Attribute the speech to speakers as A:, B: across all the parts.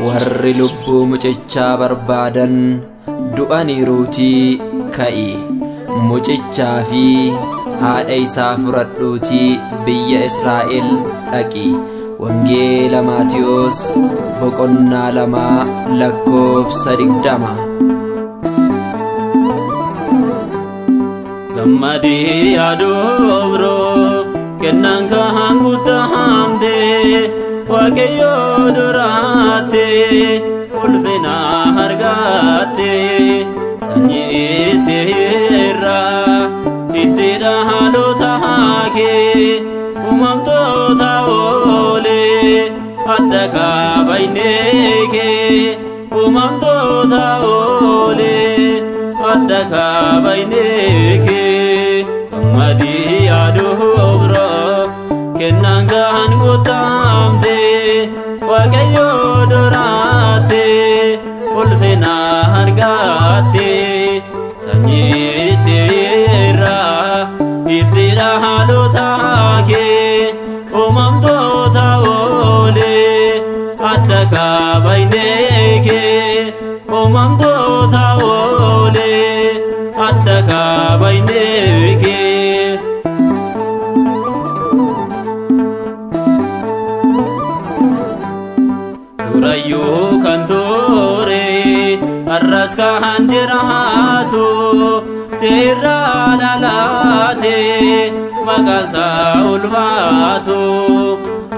A: warri lubbuu mucichaa barbaadan du'aniiruutii ka'i mucichaa fi haadha isaa fudhadhuutii biyya Israa'el dhaqi. Wangeela Maatiyos boqonnaa 2 lakkoofsa 20.
B: Gammadi yaadobro kennan kan guddaamte Waaqayyo duraate ulfina argaate sanyii seera itti dhaloota kee uumamtoota oole adda kabayneke uumamtoota oole adda kabayneke gammadi yaadobro kennan kan guddaamte Waaqayyo duraate ulfina argaate sanyii seera itti dhaloota kee uumamtoota oole adda kabayneke uumamtoota oole adda kabayneke. Durayyuu kan ture arras kan jiraatu seera dhalaate maqaansaa ulfaatu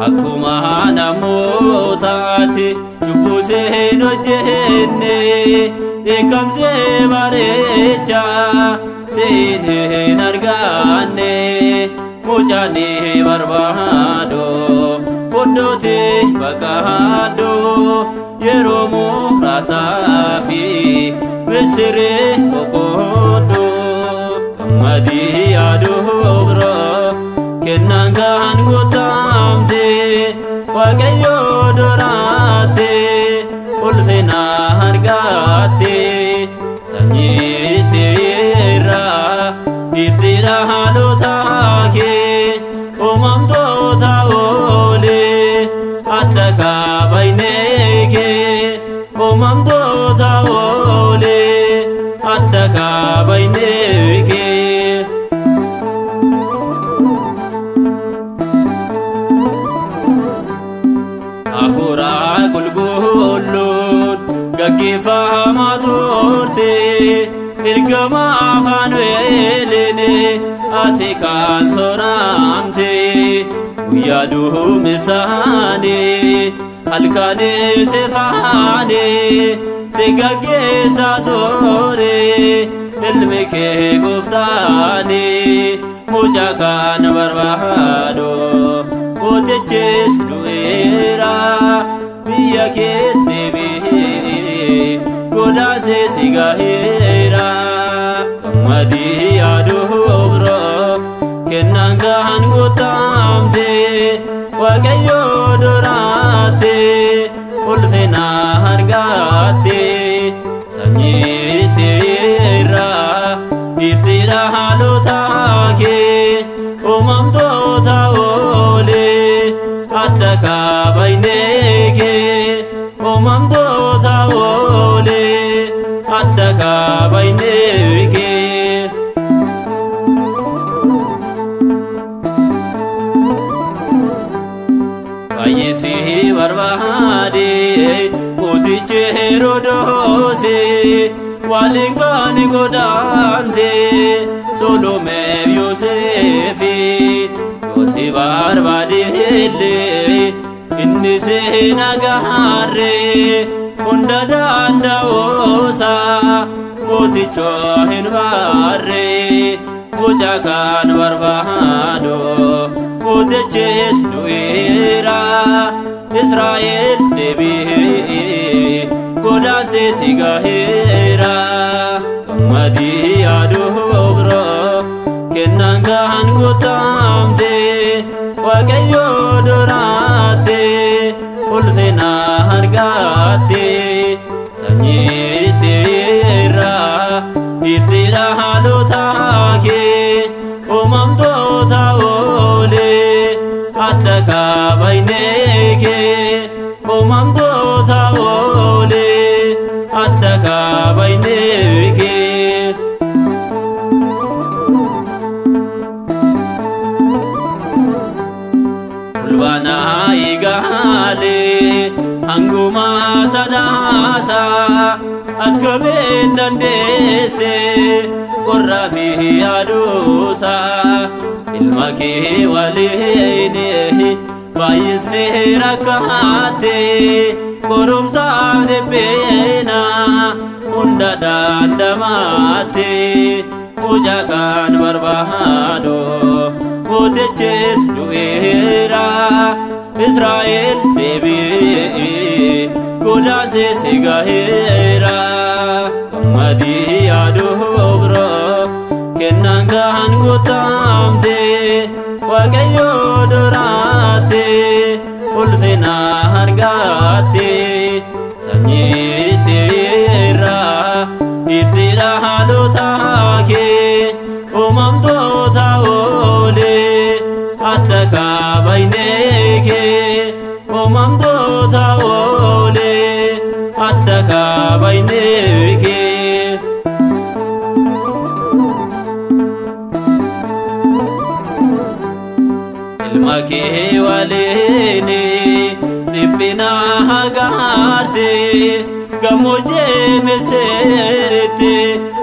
B: akkuma namootaati cubbuu seen hojjenne dheekkamsee bareecha seen hin arganne mucaani barbaado foddooti baqaado yeroo muraasaa fi misiree boqoddo gammadi yaadobro kennan kan guddaamte Waaqayyo duraate ulfina argaate sanyii seera itti dhaloota kee uumamtoota oole adda kabayneke uumamtoota oole adda kabayneke. Hafuura qulqulluun gaggeeffamaa turte ergama Faanu'eeliin ati kan soraamte guyyaa duumessaanii halkanii si faane si gaggeessaa ture ilmi kee gooftaani mucaa kan barbaado mootichis du'eera biyya kees deebi'ee godaansee si gaheera gammadi yaadobro kennan kan guddaamte Waaqayyo duraate ulfina argaate sanyii seera itti dhaloota kee uumamtoota oole adda kabayneke uumamtoota oole adda kabayneke. Baay'eesi barbaade mootichi Heroodose waliin kan godaante Sodoomeef Yoosefi Yoosef barbaade illee inni seen agarre hunda danda'oosa mooticha hin barre mucaa kan barbaado mootichis du'eera Israa'el deebi'ee godaansee si gaheera gammadi yaadobro kennan kan guddaamte Waaqayyo duraate ulfina argaate sanyii seera itti dhaloota kee uumamtoota oole adda kabayneke uumamtoota oole fulbaana eegale hanguma sadaasa akkamiin dandeesse qorraa fi aduusa ilma kee waliin baay'isnee rakkate qorumsaaf dhibbeena hunda dandamate mucaa kan barbaadu mootichis du'eera Israa'el deebi'ee godaanse si gaheera gammadii yaaduu biroo kennaan kan guutamte Waaqayyo duraate ulfina argaate sanyii seerraa itti dhaalota kee uumamtoota oolee adda kaabaynee kee uumamtoota oolee adda kaabaynee kee. Ilma kee waliin dhiphina hagaarte gammoojjii miseeritti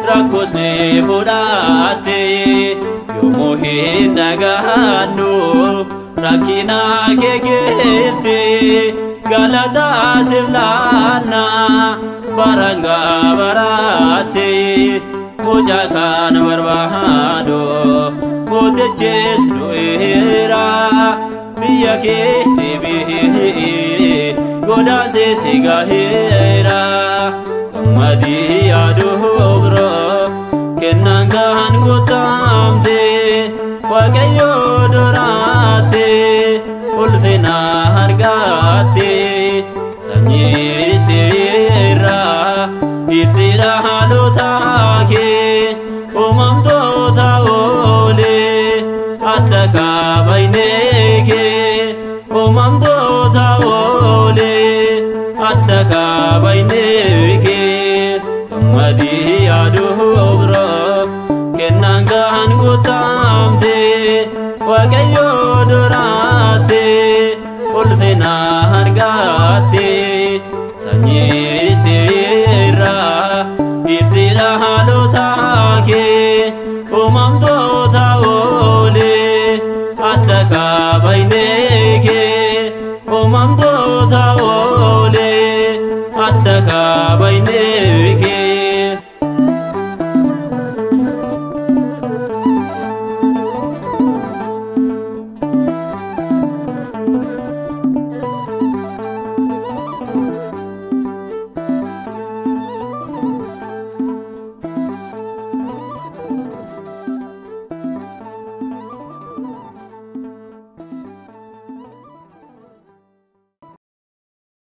B: rakkoosni fudhate yommuu hin dhagahannu rakkina kee geefte galataa siif laanna baranga baraate mucaa kan barbaadu mootichis du'eera biyya kee deebi'ee godaanse si gaheera gammadii yaaduu biroo kennaan kan guutamte Waaqayyo duraate ulfina argaate sanyii seerraa itti dhaalota kee uumamtoota oolee adda kaabaynee